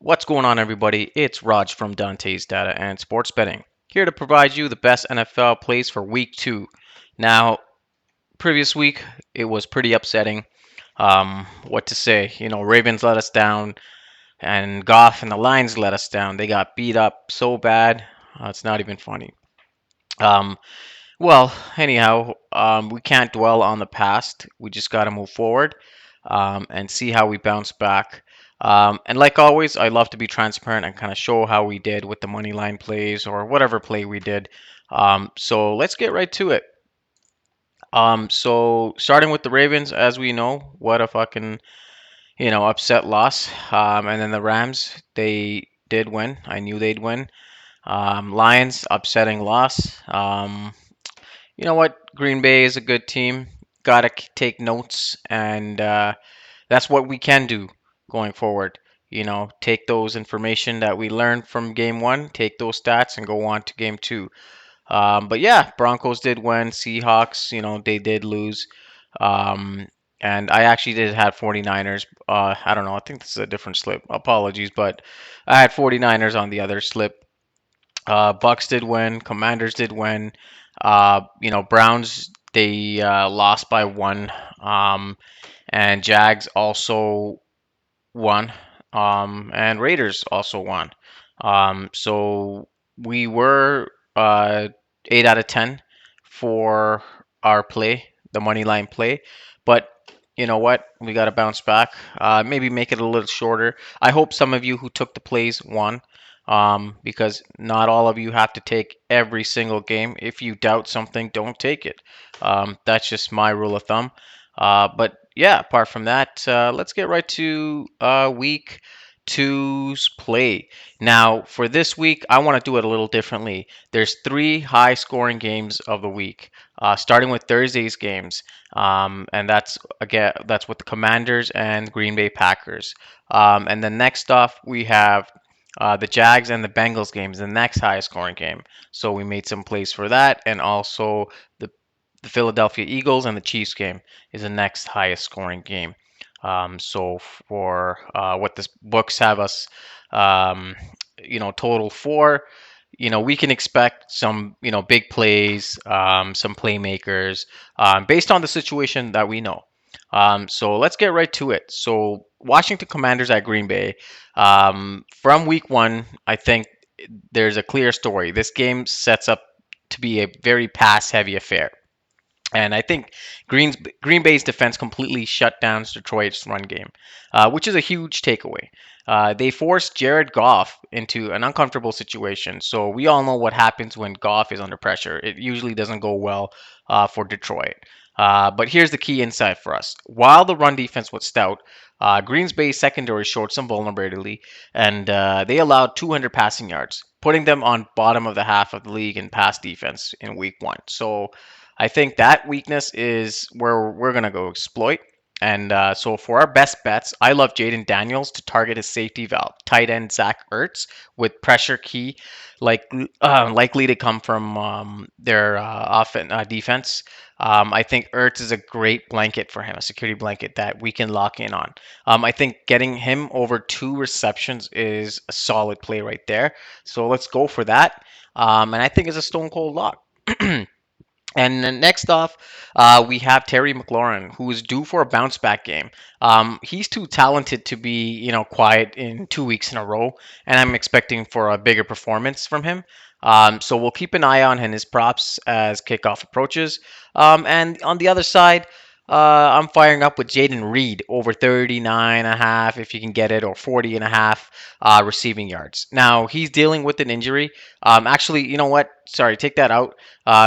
What's going on, everybody? It's Raj from Dante's Data and Sports Betting, here to provide you the best NFL plays for Week 2. Now, previous week, it was pretty upsetting. What to say? Ravens let us down, and Goff and the Lions let us down. They got beat up so bad, it's not even funny. Um, anyhow, we can't dwell on the past. We just got to move forward and see how we bounce back. And like always, I love to be transparent and kind of show how we did with the money line plays or whatever play we did. So let's get right to it. So starting with the Ravens, as we know, what a fucking upset loss. And then the Rams, they did win. I knew they'd win. Lions, upsetting loss. You know what? Green Bay is a good team. Gotta take notes, and that's what we can do going forward. Take those information that we learned from game one, take those stats, and go on to game two. But yeah, Broncos did win. Seahawks, they did lose. Um, and I actually did have 49ers. I don't know. I think this is a different slip. Apologies, but I had 49ers on the other slip. Bucks did win. Commanders did win. Browns they lost by one. And Jags also won. And Raiders also won. So we were 8 out of 10 for our play, the money line play. But you know what? We got to bounce back. Maybe make it a little shorter. I hope some of you who took the plays won. Because not all of you have to take every single game. If you doubt something, don't take it. That's just my rule of thumb. But yeah, apart from that, let's get right to week two's play. Now, for this week, I want to do it a little differently. There's three high-scoring games of the week, starting with Thursday's games, and that's with the Commanders and Green Bay Packers. And then next off, we have the Jags and the Bengals games, the next highest scoring game. So we made some plays for that, and also the the Philadelphia Eagles and the Chiefs game is the next highest scoring game. So for what the books have us, um, total for, we can expect some, big plays, some playmakers, based on the situation that we know. So let's get right to it. So Washington Commanders at Green Bay. From week one, I think there's a clear story. This game sets up to be a very pass-heavy affair. And I think Green Bay's defense completely shut down Detroit's run game, which is a huge takeaway. They forced Jared Goff into an uncomfortable situation. So we all know what happens when Goff is under pressure. It usually doesn't go well for Detroit. But here's the key insight for us. While the run defense was stout, Green Bay's secondary showed some vulnerability, and they allowed 200 passing yards, putting them on bottom of the half of the league in pass defense in week one. So I think that weakness is where we're going to go exploit. And so for our best bets, I love Jaden Daniels to target his safety valve, tight end Zach Ertz with pressure key, like likely to come from their defense. I think Ertz is a great blanket for him, a security blanket that we can lock in on. I think getting him over 2 receptions is a solid play right there. So let's go for that. And I think it's a stone cold lock. And then next off, we have Terry McLaurin, who is due for a bounce back game. He's too talented to be, quiet in 2 weeks in a row, and I'm expecting for a bigger performance from him. So we'll keep an eye on his props as kickoff approaches. And on the other side, I'm firing up with Jaden Reed over 39 and a half if you can get it, or 40 and a half receiving yards. Now, he's dealing with an injury. Actually, you know what? Sorry, take that out.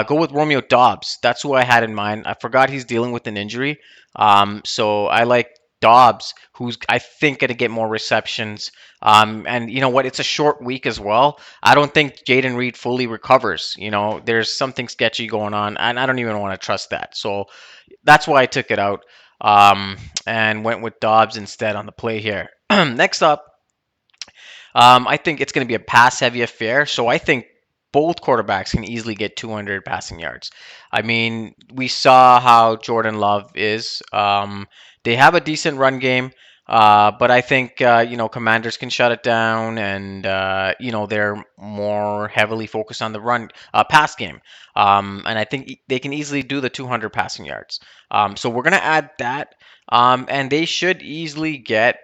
Go with Romeo Dobbs. That's who I had in mind. I forgot he's dealing with an injury. So I like Dobbs, who's I think going to get more receptions. And you know what? It's a short week as well. I don't think Jaden Reed fully recovers. There's something sketchy going on, and I don't even want to trust that. So that's why I took it out and went with Dobbs instead on the play here. Next up, I think it's going to be a pass-heavy affair. So I think both quarterbacks can easily get 200 passing yards. I mean, we saw how Jordan Love is. They have a decent run game. But I think Commanders can shut it down, and they're more heavily focused on the run pass game, and I think they can easily do the 200 passing yards. So we're gonna add that, and they should easily get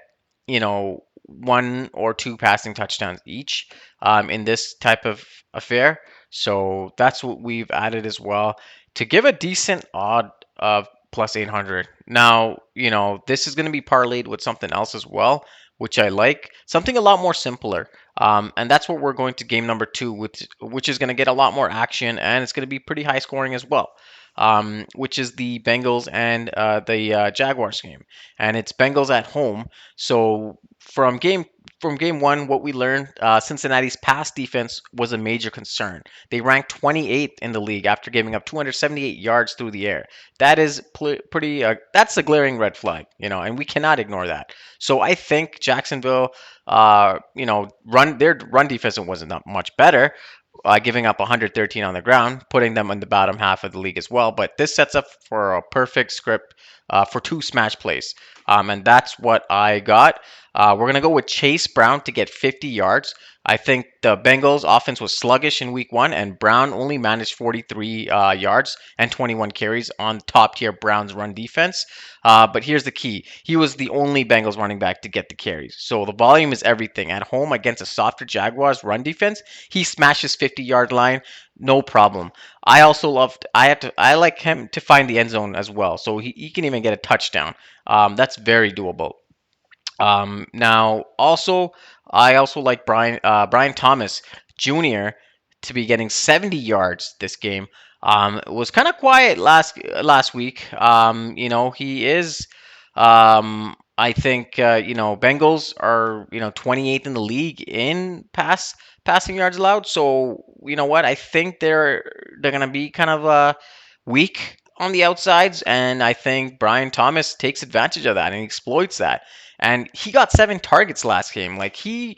one or two passing touchdowns each in this type of affair. So that's what we've added as well to give a decent odd of plus 800. Now, this is going to be parlayed with something else as well, which I like. Something a lot more simpler. And that's what we're going to game number two, which is going to get a lot more action and it's going to be pretty high scoring as well. Which is the Bengals and the Jaguars game, and it's Bengals at home. So from game one, what we learned, Cincinnati's pass defense was a major concern. They ranked 28th in the league after giving up 278 yards through the air. That is pretty. That's a glaring red flag, and we cannot ignore that. So I think Jacksonville, run their run defense wasn't that much better, giving up 113 on the ground, putting them in the bottom half of the league as well. But this sets up for a perfect script for two smash plays, and that's what I got. We're gonna go with Chase Brown to get 50 yards. I think the Bengals offense was sluggish in week one, and Brown only managed 43 yards and 21 carries on top tier Browns run defense. But here's the key: he was the only Bengals running back to get the carries. So the volume is everything. At home against a softer Jaguars run defense, he smashes 50-yard line, no problem. I also loved. I like him to find the end zone as well, so he can even get a touchdown. That's very doable. Now, also, I also like Brian Thomas Jr. to be getting 70 yards this game. It was kind of quiet last week. He is. I think Bengals are 28th in the league in passing yards allowed. So you know what? I think they're gonna be kind of weak on the outsides, and I think Brian Thomas takes advantage of that and exploits that. And he got 7 targets last game. Like he's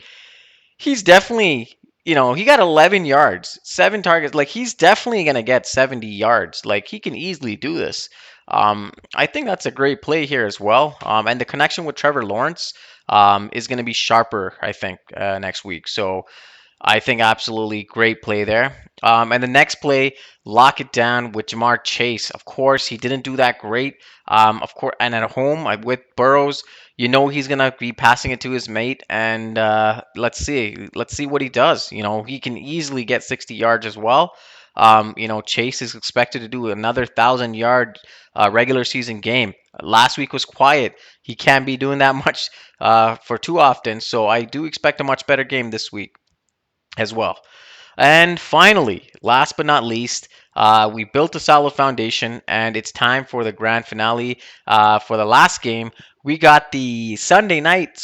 definitely, he got 11 yards, 7 targets. Like he's definitely gonna get 70 yards. Like he can easily do this. I think that's a great play here as well. And the connection with Trevor Lawrence is going to be sharper, I think, next week. So I think absolutely great play there. And the next play, lock it down with Jamar Chase. Of course, he didn't do that great. Of course, and at home with Burrows, he's gonna be passing it to his mate, and let's see what he does. He can easily get 60 yards as well. Chase is expected to do another 1,000-yard regular season game. Last week was quiet. He can't be doing that much for too often, so I do expect a much better game this week as well. And finally, last but not least, we built a solid foundation, and it's time for the grand finale. For the last game, we got the Sunday night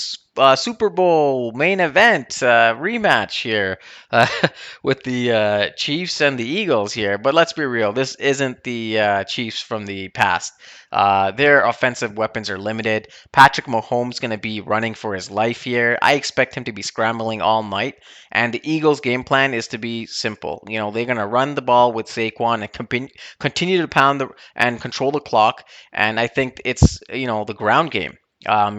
Super Bowl main event rematch here with the Chiefs and the Eagles here. But let's be real, this isn't the Chiefs from the past. Their offensive weapons are limited. Patrick Mahomes going to be running for his life here. I expect him to be scrambling all night. And the Eagles' game plan is to be simple. They're going to run the ball with Saquon and continue to pound and control the clock. And I think it's the ground game.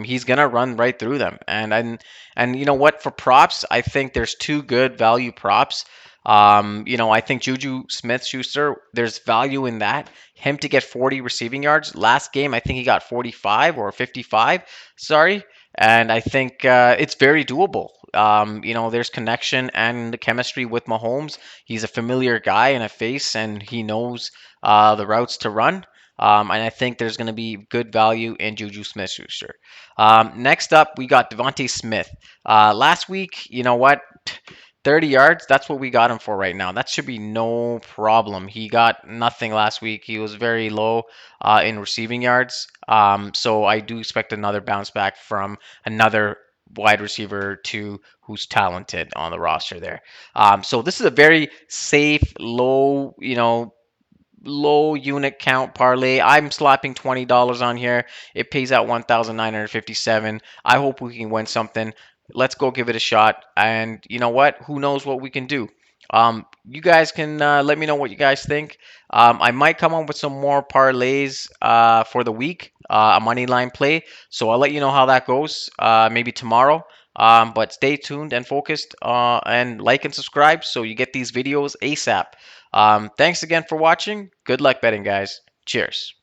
He's gonna run right through them, and you know what? For props, I think there's two good value props. I think Juju Smith-Schuster, there's value in that. Him to get 40 receiving yards last game, I think he got 45 or 55. Sorry, and I think it's very doable. There's connection and the chemistry with Mahomes. He's a familiar guy and a face, and he knows the routes to run. And I think there's going to be good value in Juju Smith-Schuster. Next up, we got Devontae Smith. Last week, you know what? 30 yards, that's what we got him for right now. That should be no problem. He got nothing last week. He was very low in receiving yards. So I do expect another bounce back from another wide receiver to who's talented on the roster there. So this is a very safe, low unit count parlay. I'm slapping $20 on here. It pays out 1,957. I hope we can win something. Let's go give it a shot. And you know what? Who knows what we can do? You guys can let me know what you guys think. I might come up with some more parlays for the week. a money line play. So I'll let you know how that goes, maybe tomorrow. But stay tuned and focused, and like and subscribe so you get these videos ASAP. Thanks again for watching. Good luck betting, guys. Cheers.